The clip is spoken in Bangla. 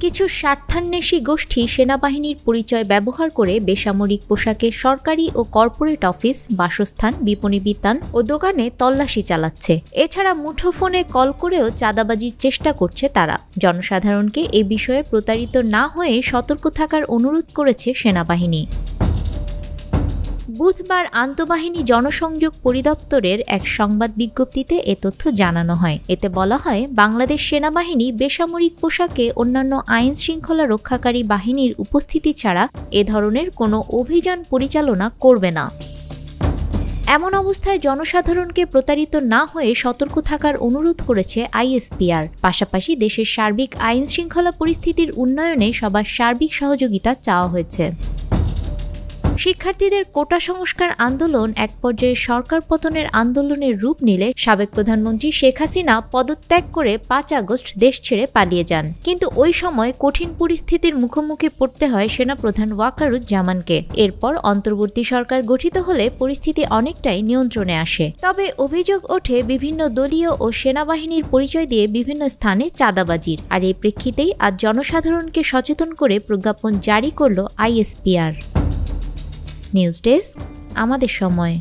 কিছু স্বার্থান্বেষী গোষ্ঠী সেনাবাহিনীর পরিচয় ব্যবহার করে বেসামরিক পোশাকে সরকারি ও কর্পোরেট অফিস, বাসস্থান, বিপণী বিতান ও দোকানে তল্লাশি চালাচ্ছে। এছাড়া মুঠোফোনে কল করেও চাঁদাবাজির চেষ্টা করছে তারা। জনসাধারণকে এ বিষয়ে প্রতারিত না হয়ে সতর্ক থাকার অনুরোধ করেছে সেনাবাহিনী। বুধবার আন্তঃবাহিনী জনসংযোগ পরিদপ্তরের এক সংবাদ বিজ্ঞপ্তিতে এ তথ্য জানানো হয়। এতে বলা হয়, বাংলাদেশ সেনাবাহিনী বেসামরিক পোশাকে অন্যান্য আইন শৃঙ্খলা রক্ষাকারী বাহিনীর উপস্থিতি ছাড়া এ ধরনের কোনো অভিযান পরিচালনা করবে না। এমন অবস্থায় জনসাধারণকে প্রতারিত না হয়ে সতর্ক থাকার অনুরোধ করেছে আইএসপিআর। পাশাপাশি দেশের সার্বিক আইন শৃঙ্খলা পরিস্থিতির উন্নয়নে সবার সার্বিক সহযোগিতা চাওয়া হয়েছে। শিক্ষার্থীদের কোটা সংস্কার আন্দোলন এক পর্যায়ে সরকার পতনের আন্দোলনের রূপ নিলে সাবেক প্রধানমন্ত্রী শেখ হাসিনা পদত্যাগ করে ৫ আগস্ট দেশ ছেড়ে পালিয়ে যান। কিন্তু ওই সময় কঠিন পরিস্থিতির মুখোমুখি পড়তে হয় সেনাপ্রধান ওয়াকারুজ্জামানকে। এরপর অন্তর্বর্তী সরকার গঠিত হলে পরিস্থিতি অনেকটাই নিয়ন্ত্রণে আসে। তবে অভিযোগ ওঠে বিভিন্ন দলীয় ও সেনাবাহিনীর পরিচয় দিয়ে বিভিন্ন স্থানে চাঁদাবাজির। আর এই প্রেক্ষিতেই আজ জনসাধারণকে সচেতন করে প্রজ্ঞাপন জারি করল আইএসপিআর। নিউজ ডেস্ক, আমাদের সময়।